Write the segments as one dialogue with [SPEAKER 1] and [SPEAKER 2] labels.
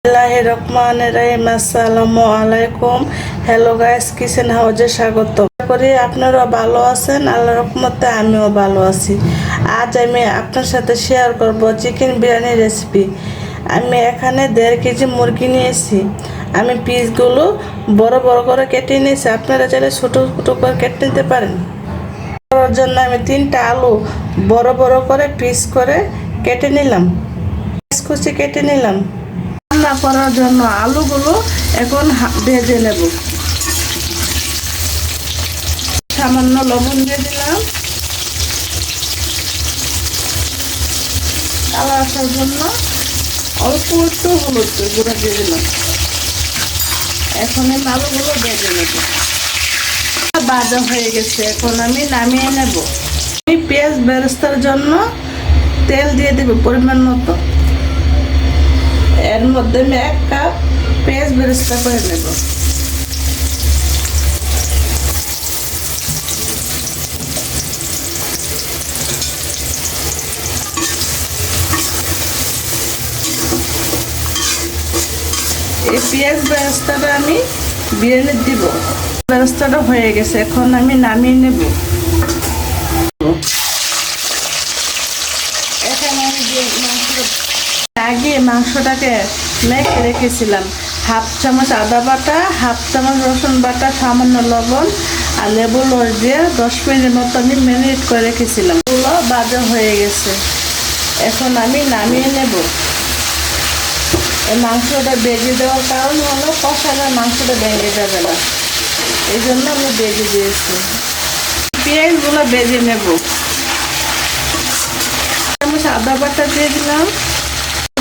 [SPEAKER 1] রহমানির আসসালামু আলাইকুম। হ্যালো গাইস, কিচেন হাউজে স্বাগত। আশা করি আপনারা ভালো আছেন। আল্লাহর রহমতে আমিও ভালো আছি। আজ আমি আপনার সাথে শেয়ার করব চিকেন বিরিয়ানি রেসিপি। আমি এখানে 1.5 কেজি মুরগি নিয়েছি। আমি পিসগুলো বড় বড় করে কেটে নিয়েছি। আপনারা চাইলে ছোট ছোট করে কেটে নিতে পারেন। করার জন্য আমি 3টা আলু বড় বড় করে পিস করে কেটে নিলাম। কুচি কেটে নিলাম। রান্না করার জন্য আলুগুলো এখন ভেজে নেব। সামান্য লবণ দিয়ে দিলাম, কালার আসার জন্য অল্প একটু হলুদ গুঁড়া দিয়ে দিলাম। এখন এই আলুগুলো ভেজে নেব। ভাজা হয়ে গেছে, এখন আমি নামিয়ে নেব। আমি পেঁয়াজ বেরেস্তার জন্য তেল দিয়ে দেব পরিমাণ মতো। এর মধ্যে আমি 1 কাপ পেঁয়াজ বেরেস্তা করে নেব। এই পেঁয়াজ বেরেস্তাটা আমি বিরিয়ানি দিব। বেরেস্তাটা হয়ে গেছে, এখন আমি নামিয়ে নেব। এখানে আমি আগে মাংসটাকে মেখে রেখেছিলাম। 1/2 চামচ আদা বাটা, 1/2 চামচ রসুন বাটা, সামান্য লবণ আর লেবু রস দিয়ে 10 মিনিটের মতো আমি ম্যারিনেট করে রেখেছিলাম। এগুলো ভাজা হয়ে গেছে, এখন আমি নামিয়ে নেব। এই মাংসটা ভেজে দেওয়ার কারণ হলো কষালে মাংসটা ভেঙে যাবে না, এই জন্য আমি ভেজে দিয়েছি। পেঁয়াজগুলো ভেজে নেব। চামচ আদা বাটা দিয়ে দিলাম,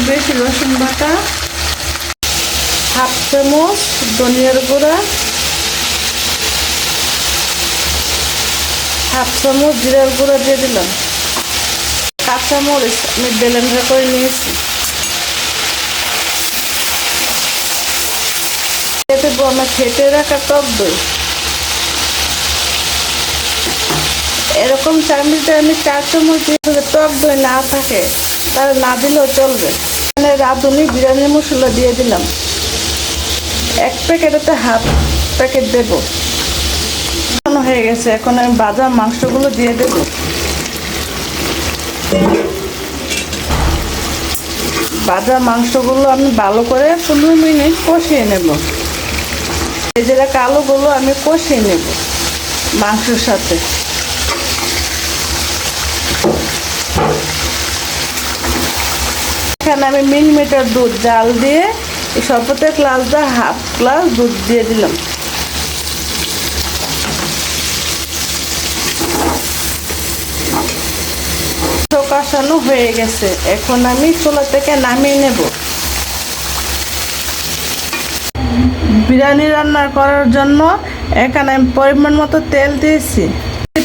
[SPEAKER 1] বেশি রসুন বাটা, 1/2 চামচ ধনিয়ার গুঁড়া, 1/2 চামচ জিরার গুঁড়া দিয়ে দিলাম। কাঁচামরিচ আমি ব্লেন্ডার করে নিয়েছি। দেবো আমার ফেটে রাখা টক দই। এরকম চামচটা আমি 4 চামচ দিয়ে, টক দই না থাকে তাহলে না দিলেও চলবে। এখানে রাঁধুনি বিরিয়ানি মশলা দিয়ে দিলাম। 1 প্যাকেটেতে 1/2 প্যাকেট দেবো। হয়ে গেছে, এখন আমি ভাজা মাংসগুলো দিয়ে দেব। ভাজা মাংসগুলো আমি ভালো করে 15 মিনিট কষিয়ে নেব। এই যে কালোগুলো আমি কষিয়ে নেব মাংসের সাথে। এখানে আমি মিলিমিটার দুধ জাল দিয়ে শরবতের গ্লাসটা 1/2 গ্লাস দুধ দিয়ে দিলাম। কষানো হয়ে গেছে, এখন আমি চুলা থেকে নামিয়ে নেব। বিরিয়ানি রান্না করার জন্য এখানে আমি পরিমাণ মতো তেল দিয়েছি।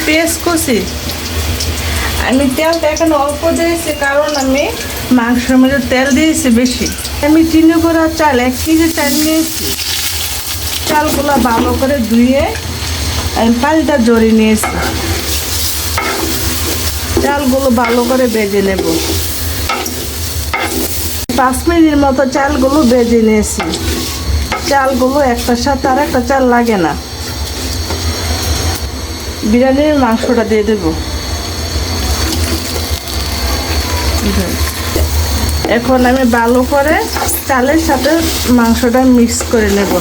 [SPEAKER 1] পেঁয়াজ কুচি আমি তেলটা এখানে অল্প দিয়েছি, কারণ আমি মাংসের মধ্যে তেল দিয়েছি বেশি। আমি চিনি গুঁড়া চাল 1 কেজি চাল নিয়েছি। চালগুলো ভালো করে ধুয়ে আমি পানিটা ঝরিয়ে নিয়েছি। চালগুলো ভালো করে ভেজে নেব। 5 মিনিটের মতো চালগুলো ভেজে নিয়েছি। চালগুলো একটার সাথে আর একটা চাল লাগে না। বিরিয়ানির মাংসটা দিয়ে দেব। এখন আমি ভালো করে চালের সাথে মাংসটা মিক্স করে নেব।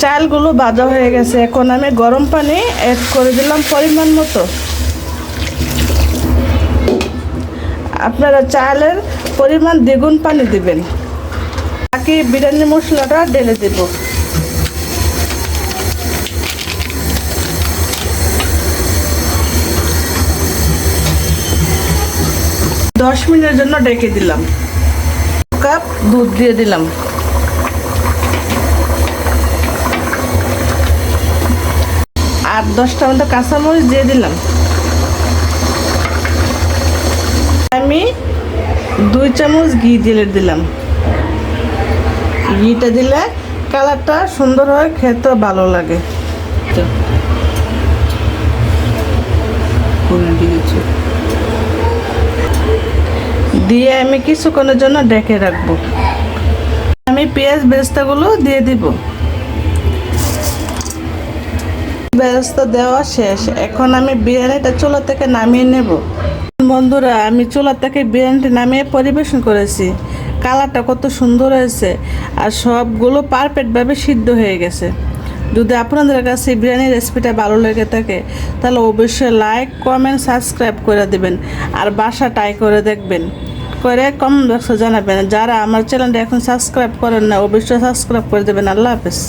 [SPEAKER 1] চালগুলো ভাজা হয়ে গেছে, এখন আমি গরম পানি অ্যাড করে দিলাম পরিমাণ মতো। আপনারা চালের পরিমাণ দ্বিগুণ পানি দিবেন। বাকি বিরিয়ানি মশলাটা ঢেলে দেব। দশ মিনিটের জন্য ঢেকে দিলাম। 1 কাপ দুধ দিয়ে দিলাম। আর 10টা মতো কাঁচামরিচ দিয়ে দিলাম। আমি 2 চামচ ঘি দিয়ে দিলাম। ঘিটা দিলে কালারটা সুন্দর হয়, খেতে ভালো লাগে। দিয়ে আমি কিছুক্ষণের জন্য ঢেকে রাখবো। আমি পেঁয়াজ বেরেস্তাগুলো দিয়ে দিব। বেরেস্তা দেওয়া শেষ, এখন আমি বিরিয়ানিটা চুলা থেকে নামিয়ে নেব। বন্ধুরা, আমি চুলা থেকে বিরিয়ানিটা নামিয়ে পরিবেশন করেছি। কালারটা কত সুন্দর হয়েছে আর সবগুলো পারফেক্টভাবে সিদ্ধ হয়ে গেছে। যদি আপনাদের কাছে বিরিয়ানির রেসিপিটা ভালো লেগে থাকে তাহলে অবশ্যই লাইক, কমেন্ট, সাবস্ক্রাইব করে দেবেন আর বাসা ট্রাই করে দেখবেন, করে কমেন্ট বক্সে জানাবেন। যারা আমার চ্যানেলটা এখন সাবস্ক্রাইব করেন না অবশ্যই সাবস্ক্রাইব করে দেবেন। আল্লাহ হাফেজ।